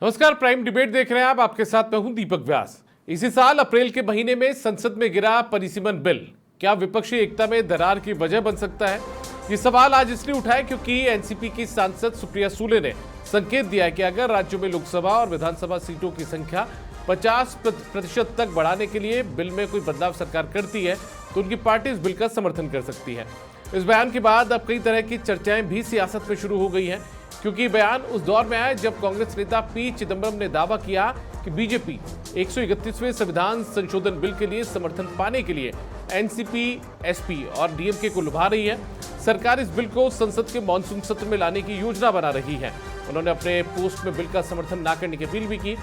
नमस्कार, prime debate देख रहे हैं आप। आपके साथ मैं हूं दीपक व्यास। इसी साल अप्रैल के महीने में संसद में गिरा परिसीमन बिल क्या विपक्षी एकता में दरार की वजह बन सकता है? ये सवाल आज इसलिए उठा है क्योंकि एनसीपी की सांसद सुप्रिया सुले ने संकेत दिया है कि अगर राज्यों में लोकसभा और विधानसभा सीटों की संख्या 50% तक बढ़ाने के लिए बिल में कोई बदलाव सरकार करती है तो उनकी पार्टी इस बिल का समर्थन कर सकती है। इस बयान के बाद अब कई तरह की चर्चाएं भी सियासत में शुरू हो गई हैं, क्योंकि बयान उस दौर में आया जब कांग्रेस नेता पी चिदंबरम ने दावा किया कि बीजेपी 131वें संविधान संशोधन बिल के लिए समर्थन पाने के लिए एनसीपी, एसपी और डीएमके को लुभा रही है। सरकार इस बिल को संसद के मानसून सत्र में लाने की योजना बना रही है। उन्होंने अपने पोस्ट में बिल का समर्थन न करने की अपील भी की।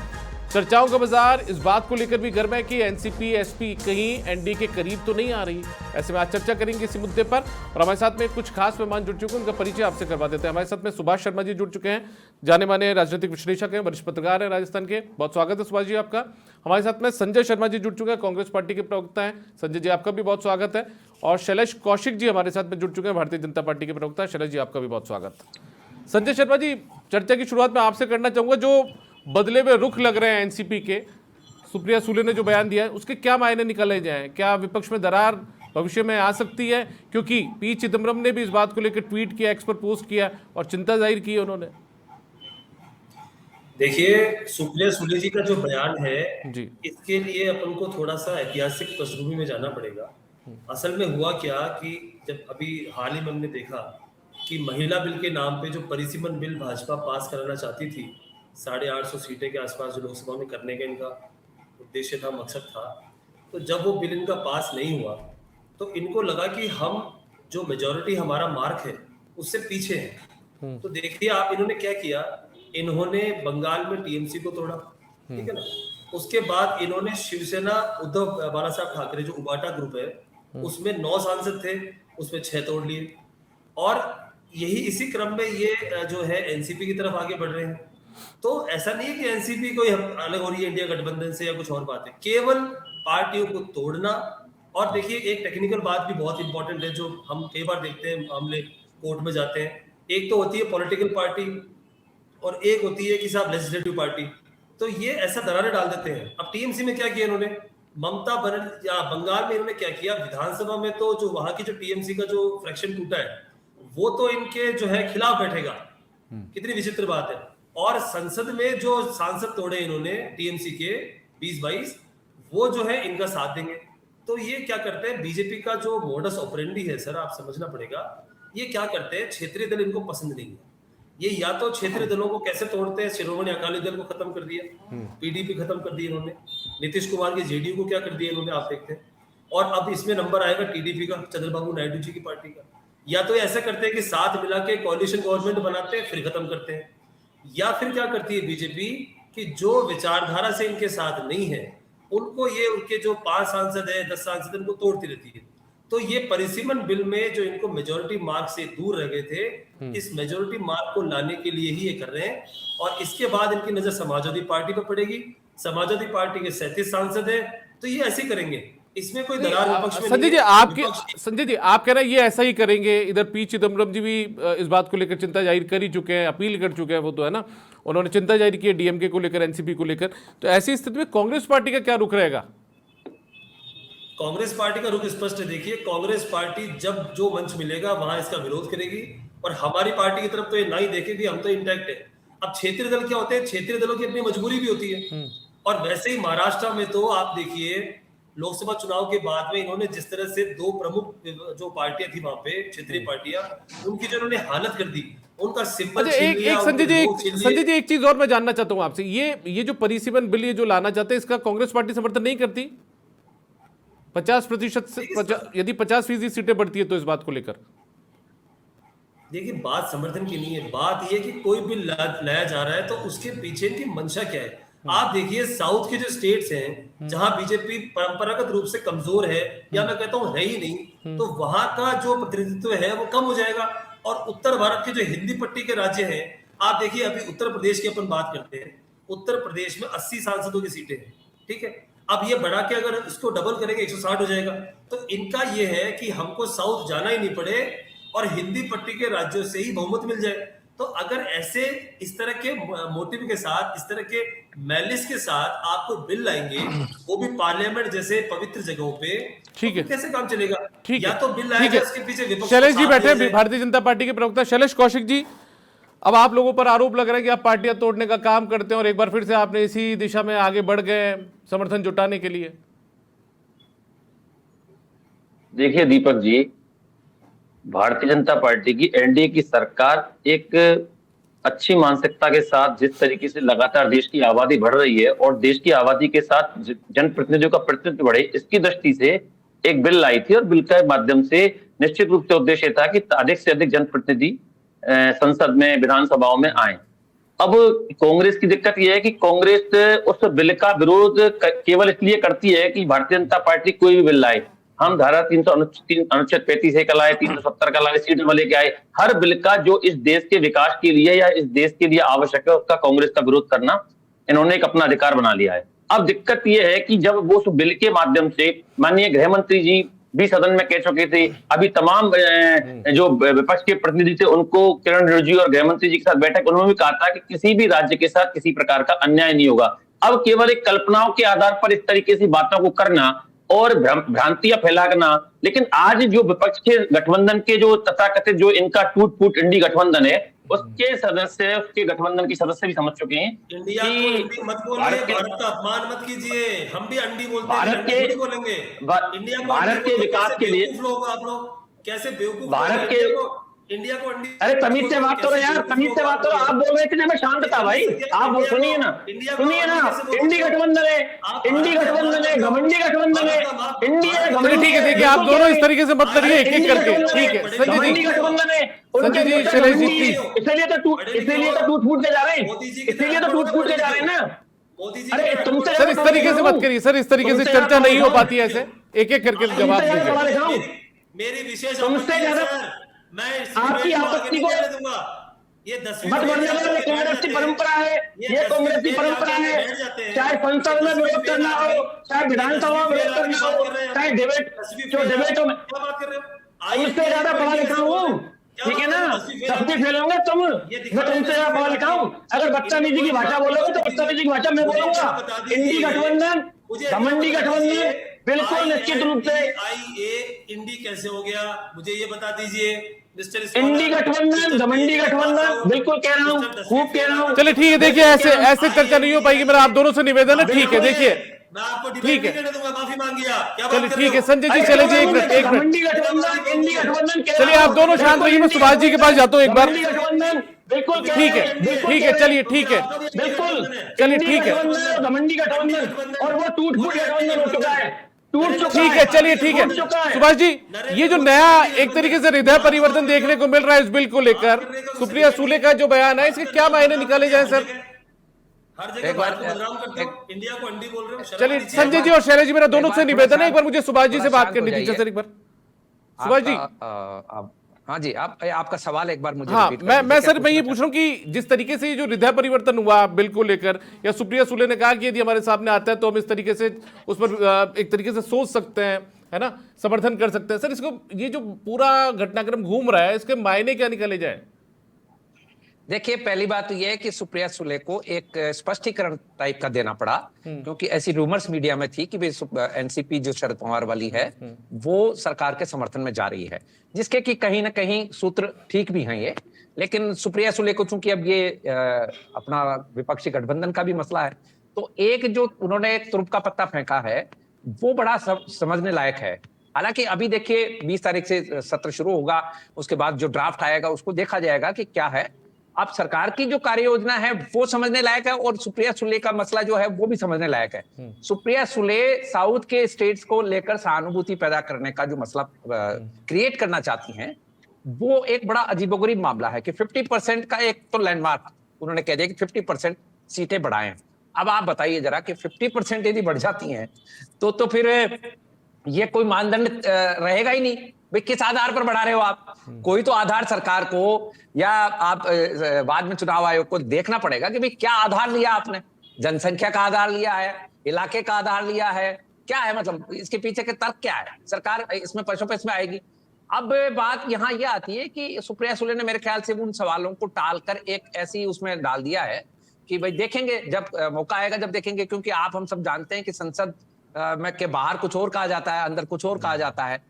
चर्चाओं का बाजार इस बात को लेकर भी गर्म है कि एनसीपी, एसपी कहीं एनडीए के करीब तो नहीं आ रही। ऐसे में आज चर्चा करेंगे इसी मुद्दे पर और हमारे साथ में कुछ खास मेहमान जुड़ चुके हैं, उनका परिचय आपसे करवा देते हैं। हमारे साथ में सुभाष शर्मा जी जुड़ चुके हैं, जाने माने राजनीतिक विश्लेषक हैं, वरिष्ठ पत्रकार हैं राजस्थान के। बहुत स्वागत है सुभाष जी आपका। हमारे साथ में संजय शर्मा जी जुड़ चुके हैं, कांग्रेस पार्टी के प्रवक्ता हैं। संजय जी आपका भी बहुत स्वागत है। और शैलेश कौशिक जी हमारे साथ में जुड़ चुके हैं, भारतीय जनता पार्टी के प्रवक्ता। शैलेश जी आपका भी बहुत स्वागत। संजय शर्मा जी, चर्चा की शुरुआत मैं आपसे करना चाहूंगा। जो बदले हुए रुख लग रहे हैं एनसीपी के, सुप्रिया सुले ने जो बयान दिया है उसके क्या मायने निकले जाएं? क्या विपक्ष में दरार भविष्य में आ सकती है? क्योंकि पी चिदंबरम ने भी इस बात को लेकर ट्वीट किया, एक्स पर पोस्ट किया और चिंता जाहिर की उन्होंने। देखिए, सुप्रिया सुले जी का जो बयान है जी इसके लिए अपन को थोड़ा सा ऐतिहासिक पृष्ठभूमि में जाना पड़ेगा। असल में हुआ क्या कि जब अभी हाल ही में हमने देखा कि महिला बिल के नाम पे जो परिसीमन बिल भाजपा पास कराना चाहती थी, 850 सीटें के आसपास जो लोकसभा में करने का इनका उद्देश्य था, मकसद था, तो जब वो बिल इनका पास नहीं हुआ तो इनको लगा कि हम जो मेजोरिटी हमारा मार्क है उससे पीछे है। तो देखिए आप, इन्होंने क्या किया, इन्होंने बंगाल में टीएमसी को तोड़ा, ठीक है ना। उसके बाद इन्होंने शिवसेना उद्धव बाला साहब ठाकरे जो उबाटा ग्रुप है उसमें 9 सांसद थे, उसमें 6 तोड़ लिए। और यही इसी क्रम में ये जो है एनसीपी की तरफ आगे बढ़ रहे हैं। तो ऐसा नहीं है कि एनसीपी कोई अलग हो रही है इंडिया गठबंधन से या कुछ और बात है, केवल पार्टियों को तोड़ना। और देखिए, एक टेक्निकल बात भी बहुत इंपॉर्टेंट है जो हम कई बार देखते हैं, मामले कोर्ट में जाते हैं। एक तो होती है पॉलिटिकल पार्टी और एक होती है कि साहब लेजिस्लेटिव पार्टी। तो ये ऐसा दरारें डाल देते हैं। अब टीएमसी में क्या किया इन्होंने, ममता बनर्जी या बंगाल में इन्होंने क्या किया, विधानसभा में तो जो वहां की जो टीएमसी का जो फ्रैक्शन टूटा है वो तो इनके जो है खिलाफ बैठेगा। कितनी विचित्र बात है। और संसद में जो सांसद तोड़े इन्होंने टीएमसी के 20-22, वो जो है इनका साथ देंगे। तो ये क्या करते हैं, बीजेपी का जो मोडस ऑपरेंडी है सर, आप समझना पड़ेगा। ये क्या करते हैं, क्षेत्रीय दल इनको पसंद नहीं है। ये या तो क्षेत्रीय दलों को कैसे तोड़ते हैं, शिरोमणि अकाली दल को खत्म कर दिया, पीडीपी खत्म कर दी इन्होंने, नीतीश कुमार के जेडीयू को क्या कर दिया इन्होंने, आप देखते हैं। और अब इसमें नंबर आएगा टीडीपी का, चंद्रबाबू नायडू जी की पार्टी का। या तो ऐसा करते हैं कि साथ मिला के कोalition गवर्नमेंट बनाते हैं फिर खत्म करते हैं, या फिर क्या करती है बीजेपी कि जो विचारधारा से इनके साथ नहीं है उनको ये उनके जो 5 सांसद है, 10 सांसद, उनको तोड़ती रहती है। तो ये परिसीमन बिल में जो इनको मेजोरिटी मार्क से दूर रह गए थे, इस मेजोरिटी मार्क को लाने के लिए ही ये कर रहे हैं। और इसके बाद इनकी नजर समाजवादी पार्टी पर पड़ेगी। समाजवादी पार्टी के 37 सांसद है, तो ये ऐसे ही करेंगे। इसमें कोई दरार विपक्ष में संजय जी संजय जी आप कह रहे हैं ये ऐसा ही करेंगे। इधर पी चिदंबरम जी भी इस बात को लेकर चिंता जाहिर कर ही चुके हैं, अपील कर चुके हैं, वो तो है ना, उन्होंने चिंता जाहिर की है डीएमके को लेकर, एनसीपी को लेकर। तो ऐसी स्थिति में कांग्रेस पार्टी का क्या रुख रहेगा? कांग्रेस पार्टी का रुख स्पष्ट है। देखिए, कांग्रेस पार्टी जब जो मंच मिलेगा वहां इसका विरोध करेगी। और हमारी पार्टी की तरफ तो ये ना ही देखेगी, हम तो इंटैक्ट है। अब क्षेत्रीय दल क्या होते हैं, क्षेत्रीय दलों की अपनी मजबूरी भी होती है। और वैसे ही महाराष्ट्र में तो आप देखिए, लोकसभा चुनाव के बाद में इन्होंने जिस तरह से 2 प्रमुख जो पार्टियां थी वहां पे, क्षेत्रीय पार्टियां, उनकी जो इन्होंने हालत कर दी, उनका सिंबल छीन लिया। संजय जी एक चीज और मैं जानना चाहता हूं आपसे, ये जो परिसीमन बिल ये जो लाना चाहते हैं, इसका कांग्रेस पार्टी समर्थन नहीं करती? 50% से यदि 50% सीटें बढ़ती है तो इस बात को लेकर? देखिए, बात समर्थन की नहीं है, बात यह कि कोई बिल लाया जा रहा है तो उसके पीछे की मंशा क्या है। आप देखिए, साउथ के जो स्टेट्स हैं जहां बीजेपी परंपरागत रूप से कमजोर है, या मैं कहता हूं है ही नहीं, तो वहां का जो प्रतिनिधित्व है वो कम हो जाएगा। और उत्तर भारत के जो हिंदी पट्टी के राज्य हैं, आप देखिए, अभी उत्तर प्रदेश की अपन बात करते हैं, उत्तर प्रदेश में 80 सांसदों की सीटें हैं, ठीक है। अब ये बढ़ा के अगर इसको डबल करेंगे 160 हो जाएगा। तो इनका ये है कि हमको साउथ जाना ही नहीं पड़े और हिंदी पट्टी के राज्यों से ही बहुमत मिल जाए। तो अगर ऐसे इस तरह के मोटिव के साथ, इस तरह के मैलिस के साथ आपको बिल लाएंगे, वो भी पार्लियामेंट जैसे पवित्र जगहों पे, ठीक है, तो कैसे काम चलेगा? ठीक या है, तो बिल लाया ठीक जाए, है। उसके पीछे विपक्ष को शैलेश जी साथ बैठे दिया हैं, जाए। भारतीय जनता पार्टी के प्रवक्ता शैलेश कौशिक जी। अब आप लोगों पर आरोप लग रहा है कि आप पार्टियां तोड़ने का काम करते हैं और एक बार फिर से आपने इसी दिशा में आगे बढ़ गए समर्थन जुटाने के लिए। देखिए दीपक जी, भारतीय जनता पार्टी की एनडीए की सरकार एक अच्छी मानसिकता के साथ जिस तरीके से लगातार देश की आबादी बढ़ रही है और देश की आबादी के साथ जनप्रतिनिधियों का प्रतिनिधित्व बढ़े, इसकी दृष्टि से एक बिल लाई थी और बिल के माध्यम से निश्चित रूप से उद्देश्य था कि अधिक से अधिक जनप्रतिनिधि संसद में, विधानसभाओं में आए। अब कांग्रेस की दिक्कत यह है कि कांग्रेस उस बिल का विरोध केवल इसलिए करती है कि भारतीय जनता पार्टी कोई भी बिल लाए, हम धारा 300 अनुच्छेद 35 का लाए, 370 का लाए, सीट में लेके आए, हर बिल का जो इस देश के विकास के लिए या इस देश के लिए आवश्यक है उसका कांग्रेस का विरोध करना इन्होंने एक अपना अधिकार बना लिया है। अब दिक्कत यह है कि जब वो उस बिल के माध्यम से माननीय गृह मंत्री जी भी सदन में कह चुके थे, अभी तमाम जो विपक्ष के प्रतिनिधि थे उनको किरण रिजिजू और गृह मंत्री जी के साथ बैठक, उन्होंने भी कहा था कि किसी भी राज्य के साथ किसी प्रकार का अन्याय नहीं होगा। अब केवल एक कल्पनाओं के आधार पर इस तरीके से बातों को करना और भ्रांतियां फैलाना, लेकिन आज जो विपक्ष के गठबंधन के जो तथाकथित जो इनका टूट फूट इंडी गठबंधन है, उसके सदस्य, उसके गठबंधन की सदस्य भी समझ चुके हैं इंडिया को इंडी मत बोलिए, भारत का अपमान मत कीजिए। हम भी अंडी बोलते हैं, अंडी बोलेंगे। इंडिया को भारत के विकास के लिए लोग आप लोग कैसे बेवकूफ भारत के इंडिया को अंडी। अरे तमीज से बात करो यार, तमीज से बात करो। आप बोल रहे थे मैं शांत था भाई, आप सुनिए ना, सुनिए ना। इंडी गठबंधन है, इंडी गठबंधन है, घमंडी गठबंधन है, इंडिया घमंडी। ठीक है, देखिए आप दोनों इस तरीके से मत करिए, एक एक करके। ठीक है संजय जी, गठबंधन है, संजय जी, शैलेश जी प्लीज। इसलिए तो टूट फूट के जा रहे हैं, इसलिए तो टूट फूट के जा रहे हैं ना। अरे तुमसे सर इस तरीके से मत करिए सर, इस तरीके से चर्चा नहीं हो पाती है ऐसे। एक एक करके जवाब दीजिए। मेरी विशेष तुमसे ज्यादा मैं आपकी आपत्ति को दूंगा। ये 10वीं मत बनने वाली कांग्रेस की परंपरा है, ये कांग्रेस की परंपरा है। चाहे संसद में विरोध करना हो, चाहे विधानसभा में विरोध करना हो, चाहे डिबेटों में। तुमसे ज्यादा पढ़ा लिखा हूँ, ठीक है ना, सबसे फैलोगे तुम, मैं तुमसे ज्यादा पढ़ा लिखा हूँ। अगर बदतमीजी की भाषा बोलोगे तो बदतमीजी की भाषा मैं बोलूंगा। इंडी गठबंधन, घमंडी गठबंधन, बिल्कुल निश्चित रूप से। इंडी कैसे हो गया, मुझे ये बता दीजिए। इंडी गठबंधन, घमंडी गठबंधन, बिल्कुल कह रहा हूँ, खूब कह रहा हूँ। चलिए ठीक है, देखिए ऐसे चर्चा नहीं हो पाएगी। मेरा आप दोनों से निवेदन है, ठीक है, देखिए मैं आपको ठीक है, माफी मांग गया। चलिए ठीक है संजय जी, चले जी एक मिनट। चलिए आप दोनों शांत रहिए, मैं सुभाष जी के पास जाता हूँ एक बार। बिल्कुल ठीक है, ठीक है, चलिए ठीक है, बिल्कुल, चलिए ठीक है, घमंडी गठबंधन, और वो टूट फूट गठबंधन हो चुका है, टूट चुका ठीक है, चलिए ठीक है। सुभाष जी, ये जो नया एक तरीके से हृदय परिवर्तन देखने को मिल रहा है इस बिल को लेकर, सुप्रिया सूले का जो बयान है, इसके क्या मायने निकाले जाए सर? हर जगह भारत को बदनाम करते हो, इंडिया को अंडी बोल रहे हो। चलिए संजय जी और शैलेश जी, मेरा दोनों से निवेदन है, एक बार मुझे सुभाष जी से बात करनी थी सर, एक बार सुभाष जी। हाँ जी, आपका सवाल एक बार मुझे हाँ, रिपीट कर मैं सर मैं ये पूछ रहा हूँ कि जिस तरीके से ये जो हृदय परिवर्तन हुआ बिल को लेकर, या सुप्रिया सूले ने कहा कि यदि हमारे सामने आता है तो हम इस तरीके से उस पर एक तरीके से सोच सकते हैं, है ना, समर्थन कर सकते हैं सर, इसको ये जो पूरा घटनाक्रम घूम रहा है इसके मायने क्या निकाले जाए? देखिए, पहली बात तो यह है कि सुप्रिया सूले को एक स्पष्टीकरण टाइप का देना पड़ा, क्योंकि ऐसी रूमर्स मीडिया में थी कि एनसीपी जो शरद पवार वाली है वो सरकार के समर्थन में जा रही है, जिसके कि कहीं ना कहीं सूत्र ठीक भी हैं ये। लेकिन सुप्रिया सूले को चूंकि अब ये अपना विपक्षी गठबंधन का भी मसला है, तो एक जो उन्होंने तुरुप का पत्ता फेंका है वो बड़ा समझने लायक है। हालांकि अभी देखिए 20 तारीख से सत्र शुरू होगा, उसके बाद जो ड्राफ्ट आएगा उसको देखा जाएगा कि क्या है। अब सरकार की जो कार्य योजना है वो समझने लायक है, और सुप्रिया सूले का मसला जो है वो भी समझने लायक है। सुप्रिया सूले साउथ के स्टेट्स को लेकर सहानुभूति पैदा करने का जो मसला क्रिएट करना चाहती हैं, वो एक बड़ा अजीबोगरीब मामला है कि 50% का एक तो लैंडमार्क उन्होंने कह दिया कि 50% सीटें बढ़ाएं। अब आप बताइए जरा कि 50% यदि बढ़ जाती हैं तो फिर ये कोई मानदंड रहेगा ही नहीं भाई, किस आधार पर बढ़ा रहे हो आप? कोई तो आधार सरकार को या आप बाद में चुनाव आयोग को देखना पड़ेगा कि भाई क्या आधार लिया आपने, जनसंख्या का आधार लिया है, इलाके का आधार लिया है, क्या है, मतलब इसके पीछे के तर्क क्या है? सरकार इसमें पशुपक्ष में आएगी। अब बात यहाँ ये आती है कि सुप्रिया सुले ने मेरे ख्याल से उन सवालों को टालकर एक ऐसी उसमें डाल दिया है कि भाई देखेंगे जब मौका आएगा, जब देखेंगे, क्योंकि आप हम सब जानते हैं कि संसद में के बाहर कुछ और कहा जाता है, अंदर कुछ और कहा जाता है।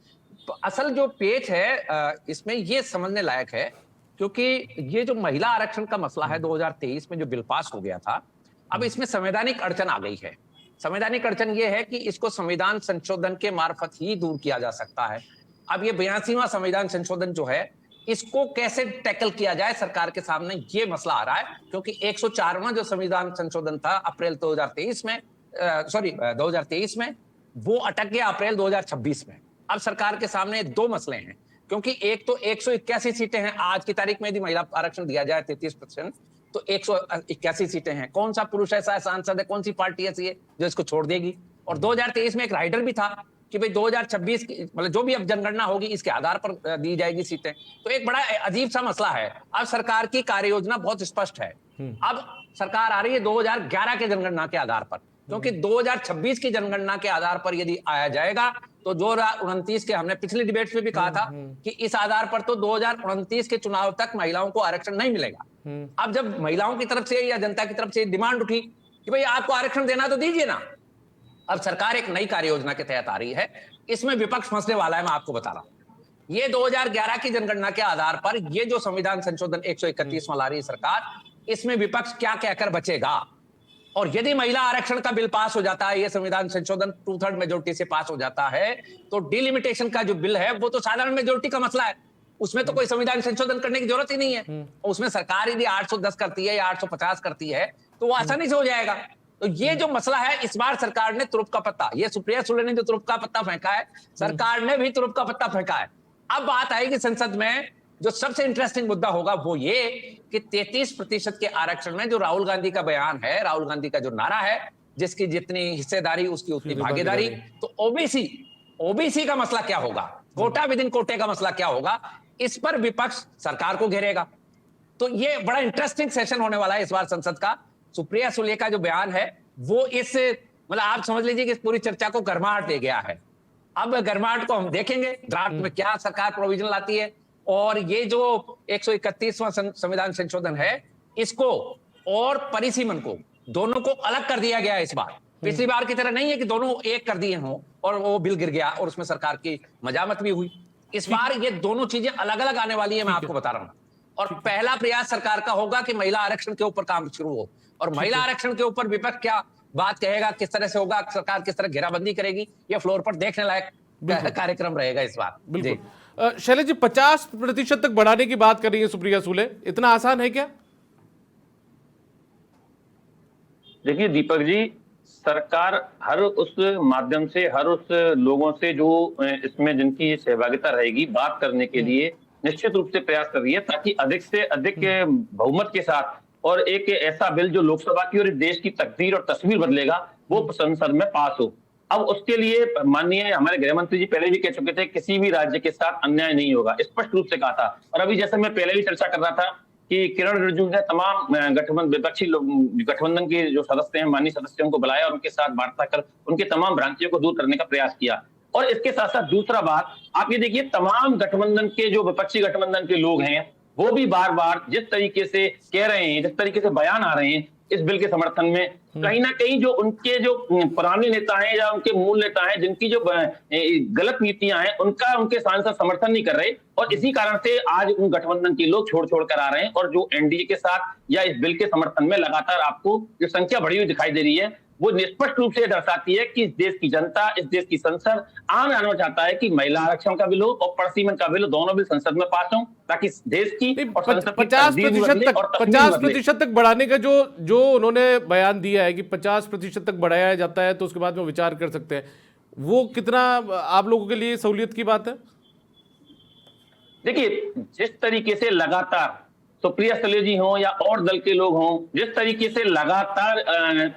तो असल जो पेच है इसमें ये समझने लायक है, क्योंकि ये जो महिला आरक्षण का मसला है 2023 में जो बिल पास हो गया था, अब इसमें संवैधानिक अड़चन आ गई है। संवैधानिक अड़चन ये है कि इसको संविधान संशोधन के मार्फत ही दूर किया जा सकता है। अब ये 82वां संविधान संशोधन जो है, इसको कैसे टैकल किया जाए सरकार के सामने, ये मसला आ रहा है, क्योंकि 104वां जो संविधान संशोधन था अप्रैल 2023 में 2023 में, वो अटक गया अप्रैल 2026 में। अब सरकार के सामने दो मसले हैं, क्योंकि एक तो 181 सीटें हैं आज की तारीख में, यदि महिला आरक्षण दिया जाए 33%, तो 181 सीटें हैं। कौन सा पुरुष ऐसा सांसद है, कौन सी पार्टी ऐसी है जो इसको छोड़ देगी? और 2023 में एक राइडर भी था कि भाई 2026 की मतलब जो भी अब जनगणना होगी इसके आधार पर दी जाएगी सीटें। तो एक बड़ा अजीब सा मसला है। अब सरकार की कार्य योजना बहुत स्पष्ट है। अब सरकार आ रही है 2011 के जनगणना के आधार पर, क्योंकि 2026 की जनगणना के आधार पर यदि आया जाएगा तो 2029 के, हमने पिछली डिबेट्स में भी कहा था कि इस आधार पर तो 2029 के चुनाव तक महिलाओं को आरक्षण नहीं मिलेगा। अब जब महिलाओं की तरफ से या जनता की तरफ से डिमांड उठी कि भाई आपको आरक्षण देना तो दीजिए ना, अब सरकार एक नई कार्य योजना के तहत आ रही है। इसमें विपक्ष फंसने वाला है, मैं आपको बता रहा हूं। ये 2011 की जनगणना के आधार पर ये जो संविधान संशोधन 131 ला रही है सरकार, इसमें विपक्ष क्या कहकर बचेगा? और यदि महिला आरक्षण का बिल पास हो जाता है, ये संविधान संशोधन 2/3 मेजोरिटी से पास हो जाता है, तो डिलिमिटेशन का जो बिल है वो तो साधारण मेजोरिटी का मसला है, उसमें तो कोई संविधान संशोधन करने की जरूरत ही नहीं है। उसमें सरकार यदि 810 करती है या 850 करती है तो वो आसानी से हो जाएगा। तो ये जो मसला है, इस बार सरकार ने तुरुप का पत्ता, ये सुप्रिया सुले ने जो तुरुप का पत्ता फेंका है, सरकार ने भी तुरुप का पत्ता फेंका है। अब बात आएगी संसद में, जो सबसे इंटरेस्टिंग मुद्दा होगा वो ये कि 33% के आरक्षण में जो राहुल गांधी का बयान है, राहुल गांधी का जो नारा है, जिसकी जितनी हिस्सेदारी उसकी उतनी भागीदारी, तो ओबीसी का मसला क्या होगा, कोटा विद इन कोटे का मसला क्या होगा, इस पर विपक्ष सरकार को घेरेगा। तो ये बड़ा इंटरेस्टिंग सेशन होने वाला है इस बार संसद का। सुप्रिया सुले का जो बयान है वो इस मतलब आप समझ लीजिए कि इस पूरी चर्चा को गर्माहट दे गया है। अब गर्माहट को हम देखेंगे ड्राफ्ट में क्या सरकार प्रोविजन लाती है, और ये जो 131वां संविधान संशोधन है, इसको और परिसीमन को, दोनों को अलग कर दिया गया है इस बार। पिछली बार की तरह नहीं है कि दोनों एक कर दिए हों और वो बिल गिर गया और उसमें सरकार की मजामत भी हुई। इस बार ये दोनों चीजें अलग अलग आने वाली है, मैं आपको बता रहा हूं। और पहला प्रयास सरकार का होगा कि महिला आरक्षण के ऊपर काम शुरू हो, और महिला आरक्षण के ऊपर विपक्ष क्या बात कहेगा, किस तरह से होगा, सरकार किस तरह घेराबंदी करेगी, ये फ्लोर पर देखने लायक कार्यक्रम रहेगा इस बार। बिल्कुल। शैलेश जी, 50% तक बढ़ाने की बात कर रही है सुप्रिया सुले, इतना आसान है क्या? देखिए दीपक जी, सरकार हर उस माध्यम से, हर उस लोगों से जो इसमें जिनकी सहभागिता रहेगी, बात करने के लिए निश्चित रूप से प्रयास कर रही है, ताकि अधिक से अधिक बहुमत के साथ और एक ऐसा बिल जो लोकसभा की और इस देश की तकदीर और तस्वीर बदलेगा, वो संसद में पास हो। अब उसके लिए माननीय हमारे गृह मंत्री जी पहले भी कह चुके थे, किसी भी राज्य के साथ अन्याय नहीं होगा, स्पष्ट रूप से कहा था। और अभी जैसे मैं पहले भी चर्चा कर रहा था कि किरण रिजिजू ने तमाम विपक्षी गठबंधन के जो सदस्य हैं, माननीय सदस्यों को बुलाया और उनके साथ वार्ता कर उनके तमाम भ्रांतियों को दूर करने का प्रयास किया। और इसके साथ साथ दूसरा बात, आप ये देखिए, तमाम गठबंधन के जो विपक्षी गठबंधन के लोग हैं, वो भी बार बार जिस तरीके से कह रहे हैं, जिस तरीके से बयान आ रहे हैं इस बिल के समर्थन में, कहीं ना कहीं जो उनके जो पुराने नेता हैं या उनके मूल नेता हैं, जिनकी जो गलत नीतियां हैं, उनका उनके सांसद समर्थन नहीं कर रहे, और इसी कारण से आज उन गठबंधन के लोग छोड़ छोड़ कर आ रहे हैं। और जो एनडीए के साथ या इस बिल के समर्थन में लगातार आपको जो संख्या बढ़ी हुई दिखाई दे रही है, वो स्पष्ट रूप से दर्शाती है कि इस देश की जनता, इस देश की संसद आम जानना चाहता है कि महिला आरक्षण का बिल हो और परिसीमन का बिल हो, दोनों बिल संसद में पास हो, ताकि देश की 50% तक बढ़ाने का जो उन्होंने बयान दिया है कि 50% तक बढ़ाया जाता है तो उसके बाद में विचार कर सकते हैं, वो कितना आप लोगों के लिए सहूलियत की बात है? देखिए, जिस तरीके से लगातार सुप्रिया सुले जी हों या और दल के लोग हों, जिस तरीके से लगातार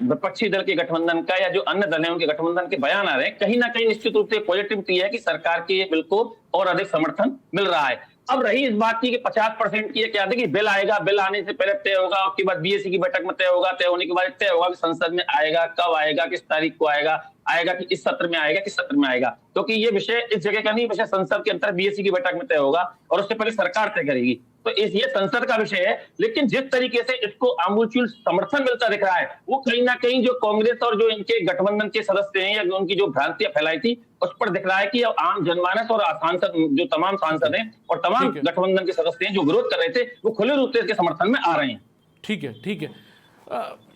विपक्षी दल के गठबंधन का या जो अन्य दल हैं उनके गठबंधन के बयान आ रहे हैं, कहीं ना कहीं निश्चित रूप से पॉजिटिविटी है कि सरकार के बिल को और अधिक समर्थन मिल रहा है। अब रही इस बात की कि 50% की क्या था कि बिल आएगा, बिल आने से पहले तय होगा, उसके बाद बीएससी की बैठक में तय होगा, तय होने के बाद तय होगा कि संसद में आएगा, कब आएगा, किस तारीख को आएगा, आएगा कि इस सत्र में आएगा, किस सत्र में आएगा। क्योंकि ये विषय इस जगह का नहीं, विषय संसद के अंतर बीएससी की बैठक में तय होगा और उससे पहले सरकार तय करेगी। तो ये संसद का विषय है। लेकिन जिस तरीके से इसको आमूलचूल समर्थन मिलता दिख रहा है, वो कहीं ना कहीं जो कांग्रेस और जो इनके गठबंधन के सदस्य हैं या उनकी जो भ्रांतियां फैलाई थी उस पर दिख रहा है कि अब आम जनमानस और सांसद, जो तमाम सांसद हैं और तमाम गठबंधन के सदस्य हैं जो विरोध कर रहे थे, वो खुले रूप से इसके समर्थन में आ रहे हैं। ठीक है, ठीक है।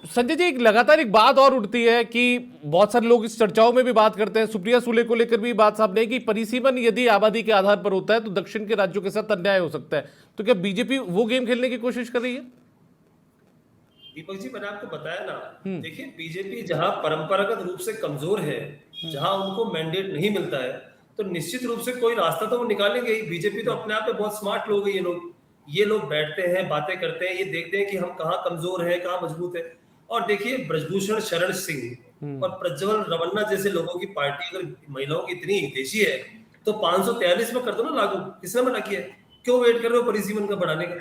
संजय जी, एक लगातार एक बात और उठती है कि बहुत सारे लोग इस चर्चाओं में भी बात करते हैं, सुप्रिया सुले को लेकर भी बात सामने है कि परिसीमन यदि आबादी के आधार पर होता है तो दक्षिण के राज्यों के साथ अन्याय हो सकता है। तो क्या बीजेपी वो गेम खेलने की कोशिश कर रही है? दीपक जी, मैंने आपको बताया ना, देखिए बीजेपी जहां परंपरागत रूप से कमजोर है, जहां उनको मैंडेट नहीं मिलता है, तो निश्चित रूप से कोई रास्ता तो वो निकालेंगे ही। बीजेपी तो अपने आप में बहुत स्मार्ट लोग हैं ये लोग बैठते हैं, बातें करते हैं, ये देखते हैं कि हम कहाँ कमजोर हैं, कहाँ मजबूत है। और देखिए, ब्रजभूषण शरण सिंह और प्रज्वल रवन्ना जैसे लोगों की पार्टी अगर महिलाओं की इतनी हितैषी है तो 543 में कर दो ना लागू। किसने मना किया? क्यों वेट कर रहे हो परिसीमन का बढ़ाने का?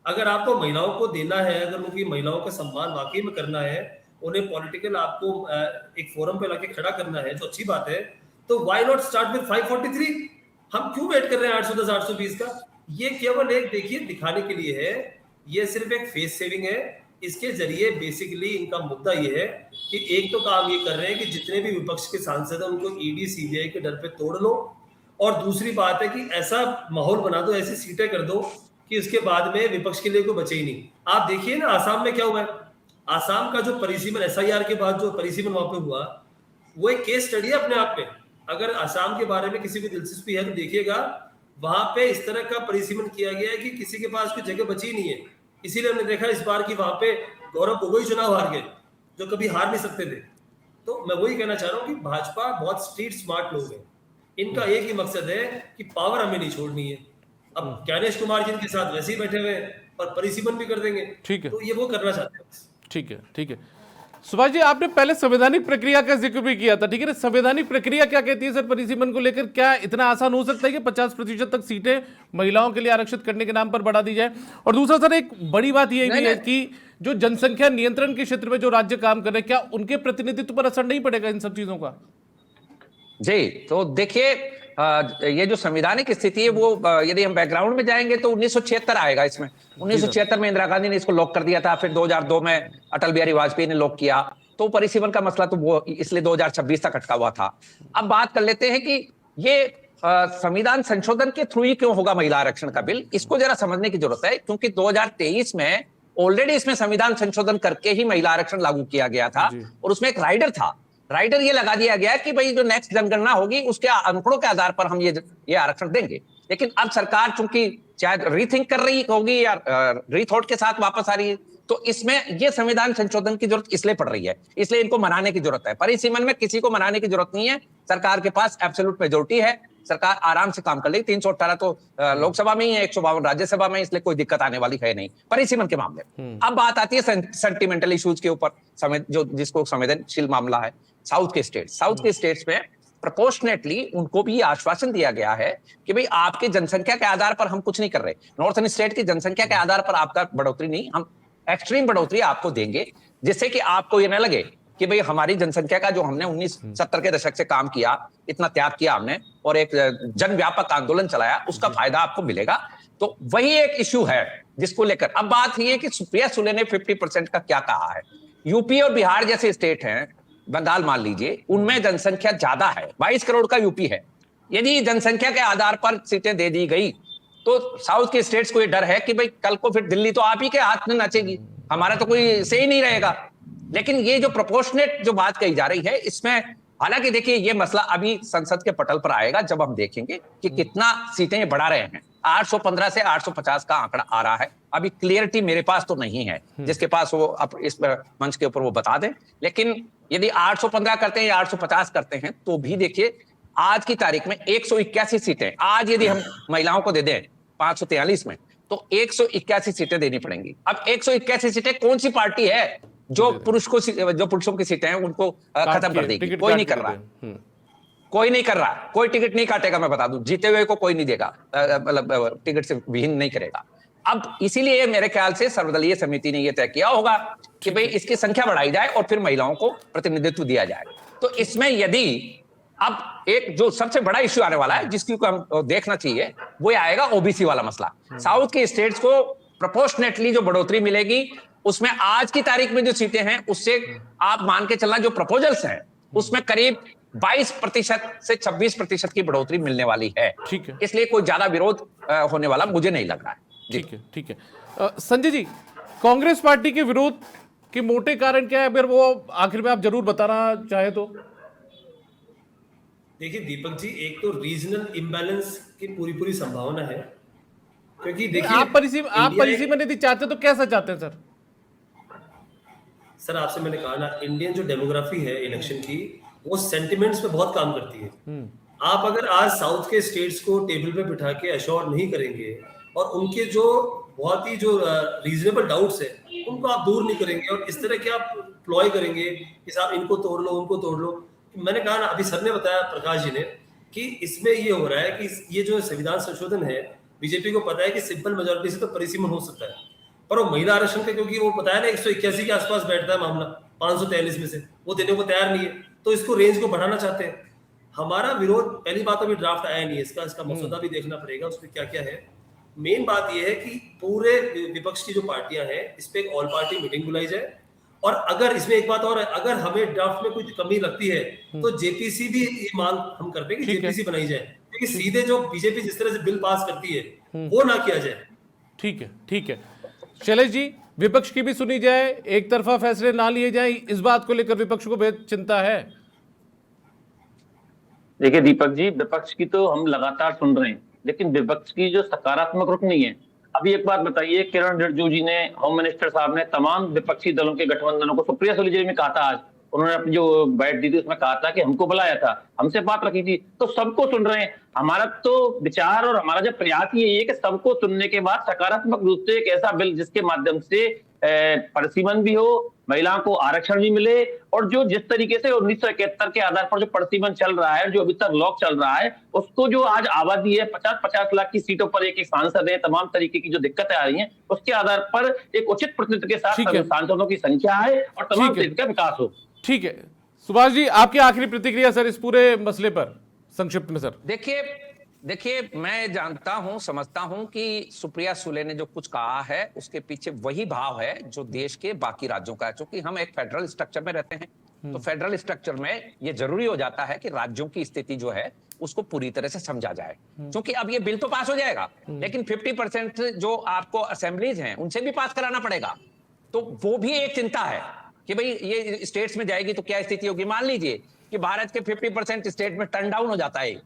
अगर आपको महिलाओं को देना है, अगर उनकी महिलाओं का सम्मान वाकई में करना है, उन्हें पॉलिटिकल आपको एक फोरम पे लाके खड़ा करना है, तो अच्छी बात है। तो व्हाई नॉट स्टार्ट विद 543? हम क्यों वेट कर रहे हैं 810 820 का? ये केवल एक देखिए दिखाने के लिए है, ये सिर्फ एक फेस सेविंग है। इसके जरिए बेसिकली इनका मुद्दा ये है कि एक तो काम ये कर रहे हैं कि जितने भी विपक्ष के सांसद हैं उनको ईडी सीबीआई के डर पे तोड़ लो, और दूसरी बात है कि ऐसा माहौल बना दो, ऐसी सीटें कर दो कि उसके बाद में विपक्ष के लिए कोई बचे ही नहीं। आप देखिए ना आसाम में क्या हुआ है। आसाम का जो परिसीमन SIR के बाद जो परिसीमन वहां पे हुआ, वो एक केस स्टडी है अपने आप में। अगर आसाम के बारे में किसी को दिलचस्पी है तो देखिएगा, वहां पे इस तरह का परिसीमन किया गया है कि किसी के पास कोई जगह बची नहीं है। इसीलिए हमने देखा इस बार की वहां पे गौरव गोगोई चुनाव हार गए, जो कभी हार नहीं सकते थे। तो मैं वही कहना चाह रहा हूँ कि भाजपा बहुत स्ट्रीट स्मार्ट लोग हैं। इनका एक ही मकसद है कि पावर हमें नहीं छोड़नी है। अब ज्ञानेश कुमार जी इनके साथ वैसे ही बैठे हुए हैं और परिसीमन भी कर देंगे। ठीक है, तो ये वो करना चाहते हैं। ठीक है, ठीक है। सुभाष जी, आपने पहले संवैधानिक प्रक्रिया का जिक्र भी किया था, ठीक है ना? संवैधानिक प्रक्रिया क्या कहती है सर परिसीमन को लेकर? क्या इतना आसान हो सकता है कि 50% तक सीटें महिलाओं के लिए आरक्षित करने के नाम पर बढ़ा दी जाए? और दूसरा सर, एक बड़ी बात यह भी है कि जो जनसंख्या नियंत्रण के क्षेत्र में जो राज्य काम कर रहे हैं, क्या उनके प्रतिनिधित्व पर असर नहीं पड़ेगा इन सब चीजों का? जी, तो देखिए, ये जो संवैधानिक स्थिति है वो यदि हम बैकग्राउंड में जाएंगे तो 1976 आएगा इसमें। 1976 में इंदिरा गांधी ने इसको लॉक कर दिया था, फिर 2002 में अटल बिहारी वाजपेयी ने लॉक किया। तो परिसीमन का मसला तो वो इसलिए 2026 तक अटका हुआ था। अब बात कर लेते हैं कि ये संविधान संशोधन के थ्रू ही क्यों होगा महिला आरक्षण का बिल, इसको जरा समझने की जरूरत है। क्योंकि 2023 में ऑलरेडी इसमें संविधान संशोधन करके ही महिला आरक्षण लागू किया गया था और उसमें एक राइडर था। राइडर ये लगा दिया गया कि भाई जो नेक्स्ट जनगणना होगी उसके आंकड़ों के आधार पर हम ये आरक्षण देंगे। लेकिन अब सरकार चूंकि चाहे रीथिंक कर रही होगी या रीथॉट के साथ वापस आ रही है, तो इसमें ये संविधान संशोधन की जरूरत इसलिए पड़ रही है, इसलिए इनको मनाने की जरूरत है। परिसीमन में किसी को मनाने की जरूरत नहीं है, सरकार के पास एब्सोल्यूट मेजोरिटी है, सरकार आराम से काम कर लेगी। 318 तो लोकसभा में ही है, 152 राज्यसभा में, इसलिए कोई दिक्कत आने वाली है नहीं परिसीमन के मामले। अब बात आती है सेंटिमेंटल इश्यूज के ऊपर, जो जिसको संवेदनशील मामला है। साउथ के स्टेट्स में प्रोपोर्शनेटली उनको भी आश्वासन दिया गया है कि भाई आपके जनसंख्या के आधार पर हम कुछ नहीं कर रहे। नॉर्थर्न स्टेट की जनसंख्या के आधार पर आपका बढ़ोतरी नहीं, हम एक्सट्रीम बढ़ोतरी आपको देंगे, जिससे कि आपको ये न लगे कि भाई हमारी जनसंख्या का जो हमने 1970 के दशक से काम किया, इतना त्याग किया हमने और एक जनव्यापक आंदोलन चलाया, उसका फायदा आपको मिलेगा। तो वही एक इश्यू है जिसको लेकर अब बात ये है कि सुप्रिया सुले ने 50% का क्या कहा है। यूपी और बिहार जैसे स्टेट हैं, बंगाल मान लीजिए, उनमें जनसंख्या ज्यादा है, 22 करोड़ का यूपी है। यदि जनसंख्या के आधार पर सीटें दे दी गई तो साउथ के स्टेट्स को ये डर है कि भाई कल को फिर दिल्ली तो आप ही के हाथ में नाचेगी, हमारा तो कोई से ही नहीं रहेगा। लेकिन ये जो प्रोपोर्शनेट जो बात कही जा रही है, इसमें हालांकि देखिए ये मसला अभी संसद के पटल पर आएगा जब हम देखेंगे कि कितना सीटें ये बढ़ा रहे हैं। 815 से 850 का आंकड़ा आ रहा है। अभी क्लियरिटी मेरे पास तो नहीं है, जिसके पास वो इस मंच के ऊपर वो बता दें। लेकिन यदि 815 करते हैं या 850 करते हैं तो भी देखिए आज की तारीख में 181 सीटें आज यदि हम महिलाओं को दे दें 543 में, तो 181 सीटें देनी पड़ेंगी। अब 181 सीटें कौन सी पार्टी है जो पुरुषों की सीटें हैं उनको खत्म कर देगी? कोई नहीं कर रहा। कोई नहीं कर रहा, कोई टिकट नहीं काटेगा, मैं बता दूं, जीते हुए को कोई नहीं देगा, मतलब टिकट से विहीन नहीं करेगा। अब इसीलिए मेरे ख्याल से सर्वदलीय समिति ने यह तय किया होगा कि भाई इसकी संख्या बढ़ाई जाए और फिर महिलाओं को प्रतिनिधित्व दिया जाए। तो इसमें यदि अब एक जो सबसे बड़ा इश्यू आने वाला है जिसकी को हम देखना चाहिए, वो आएगा ओबीसी वाला मसला। साउथ के स्टेट्स को प्रोपोर्शनेटली जो बढ़ोतरी मिलेगी, उसमें आज की तारीख में जो सीटें हैं उससे आप मान के चलना, जो प्रपोजल्स हैं उसमें करीब 22% से 26% की बढ़ोतरी मिलने वाली है। ठीक है, इसलिए कोई ज्यादा विरोध होने वाला मुझे नहीं लग रहा है। ठीक है, ठीक है। संजय जी, कांग्रेस पार्टी के विरोध के मोटे कारण क्या है, अगर वो आखिर में आप जरूर बताना चाहे तो? देखिए दीपक जी, एक तो रीजनल इम्बैलेंस की पूरी संभावना है, क्योंकि देखिए आप परिसीमन यदि चाहते तो कैसा चाहते हैं सर? आपसे मैंने कहा ना, इंडियन जो डेमोग्राफी है इलेक्शन की, वो सेंटिमेंट्स पे बहुत काम करती है। आप अगर आज साउथ के स्टेट्स को टेबल पे बिठा के अश्योर नहीं करेंगे और उनके जो बहुत ही जो रीजनेबल डाउट्स है उनको आप दूर नहीं करेंगे और इस तरह के आप प्लॉय करेंगे कि साहब इनको तोड़ लो, उनको तोड़ लो। मैंने कहा ना, अभी सर ने बताया, प्रकाश जी ने, कि इसमें ये हो रहा है कि ये जो संविधान संशोधन है, बीजेपी को पता है कि सिंपल मेजोरिटी से तो परिसीमन हो सकता है, पर वो महिला आरक्षण का, क्योंकि वो बताया ना 181 के आसपास बैठता है मामला 543 में से, वो देने को तैयार नहीं है, तो इसको रेंज को बढ़ाना चाहते हैं। हमारा विरोध, पहली बात अभी ड्राफ्ट आया नहीं है इसका मसौदा भी देखना पड़ेगा उसमें क्या क्या है। मेन बात यह है कि पूरे विपक्ष की जो पार्टियां हैं इस पे एक ऑल पार्टी मीटिंग बुलाई जाए, और अगर इसमें एक बात और है, अगर हमें ड्राफ्ट में कुछ कमी लगती है तो जेपीसी भी ये मांग हम करते हैं कि जेपीसी बनाई जाए, क्योंकि सीधे जो बीजेपी जिस तरह से बिल पास करती है वो ना किया जाए। ठीक है, ठीक है। शैलेश जी, विपक्ष की भी सुनी जाए, एक तरफा फैसले ना लिए जाए, इस बात को लेकर विपक्ष को बेहद चिंता है। देखिए दीपक जी, विपक्ष की तो हम लगातार सुन रहे हैं, लेकिन विपक्ष की जो सकारात्मक रुख नहीं है। अभी एक बात बताइए, किरण रिजिजू जी ने, होम मिनिस्टर साहब ने तमाम विपक्षी दलों के गठबंधनों को, सुप्रिया सुले जी ने कहा था, आज उन्होंने अपनी जो बैठ दी थी उसमें कहा था कि हमको बुलाया था, हमसे बात रखी थी, तो सबको सुन रहे हैं। हमारा तो विचार और हमारा जो प्रयास ये है कि सबको सुनने के बाद सकारात्मक रूप से एक ऐसा बिल जिसके माध्यम से परिसीमन भी हो, महिलाओं को आरक्षण भी मिले, और जो जिस तरीके से 1971 के आधार पर जो परिसीमन चल रहा है, जो अभी तक लॉक चल रहा है, उसको जो आज आबादी है 50-50 लाख की सीटों पर एक सांसद है, तमाम तरीके की जो दिक्कतें आ रही हैं, उसके आधार पर एक उचित प्रतिनिधित्व के साथ सांसदों की संख्या है और तमाम तरीके का विकास हो। ठीक है, सुभाष जी, आपकी आखिरी प्रतिक्रिया सर इस पूरे मसले पर संक्षिप्त में। सर देखिए, मैं जानता हूं, समझता हूं कि सुप्रिया सुले ने जो कुछ कहा है उसके पीछे वही भाव है जो देश के बाकी राज्यों का है। क्योंकि हम एक फेडरल स्ट्रक्चर में रहते हैं, तो फेडरल स्ट्रक्चर में ये जरूरी हो जाता है कि राज्यों की स्थिति जो है उसको पूरी तरह से समझा जाए। क्योंकि अब ये बिल तो पास हो जाएगा, लेकिन 50% जो आपको असेंबलीज हैं उनसे भी पास कराना पड़ेगा, तो वो भी एक चिंता है कि भाई ये स्टेट्स में जाएगी तो क्या स्थिति होगी। मान लीजिए कि भारत के 50% स्टेट में टर्न डाउन हो जाता है,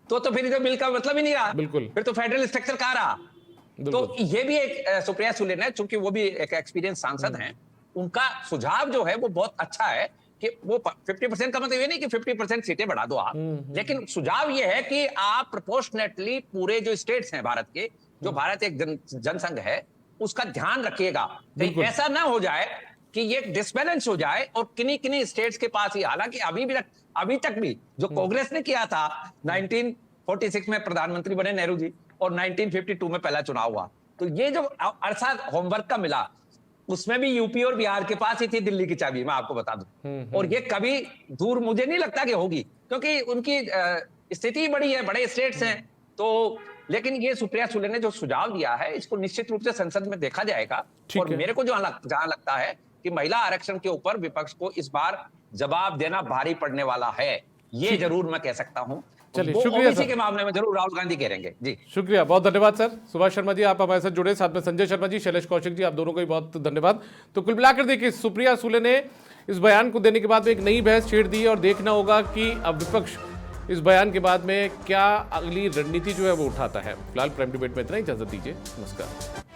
तो फिर जो बिल का मतलब ही नहीं रहा, बिल्कुल, फिर तो फेडरल स्ट्रक्चर कहां रहा। तो ये भी एक सुप्रिया सुले ने, चूंकि वो भी एक एक्सपीरियंस सांसद हैं, उनका सुझाव जो है वो बहुत अच्छा है कि वो 50% का मतलब ये नहीं कि 50% सीटें बढ़ा दो आप, लेकिन सुझाव ये है कि आप प्रोपोर्शनेटली पूरे जो स्टेट्स हैं भारत के, जो भारत एक जनसंघ है, उसका ध्यान रखिएगा। ऐसा ना हो जाए कि ये डिसबैलेंस हो जाए और किन्हीं स्टेट्स के पास ही, हालांकि अभी तक भी जो कांग्रेस ने किया था, 1946 में प्रधानमंत्री बने नेहरू जी और 1952 में पहला चुनाव हुआ, तो ये जो अरसा होमवर्क का मिला उसमें भी यूपी और बिहार के पास ही थी दिल्ली की चाबी, मैं आपको बता दूं। और ये कभी दूर मुझे नहीं लगता कि होगी, क्योंकि उनकी स्थिति बड़ी है, बड़े स्टेट्स हैं। तो लेकिन ये सुप्रिया सुले ने जो सुझाव दिया है, इसको निश्चित रूप से संसद में देखा जाएगा। और मेरे को जहां लगता है कि महिला आरक्षण के ऊपर विपक्ष को इस बार जवाब देना भारी पड़ने वाला है, ये जरूर मैं कह सकता हूं। चलिए, शुक्रिया सर। के मामले में जरूर राहुल गांधी कहेंगे। जी शुक्रिया, बहुत धन्यवाद सर। सुभाष शर्मा जी, आप हमारे साथ जुड़े, साथ में संजय शर्मा जी, शैलेश कौशिक जी, आप दोनों को भी बहुत धन्यवाद। तो कुल मिलाकर देखिए, सुप्रिया सुले ने इस बयान को देने के बाद में एक नई बहस छेड़ दी है, और देखना होगा कि अब विपक्ष इस बयान के बाद में क्या अगली रणनीति जो है वो उठाता है। फिलहाल प्राइम डिबेट में इतना ही, इजाजत दीजिए, नमस्कार।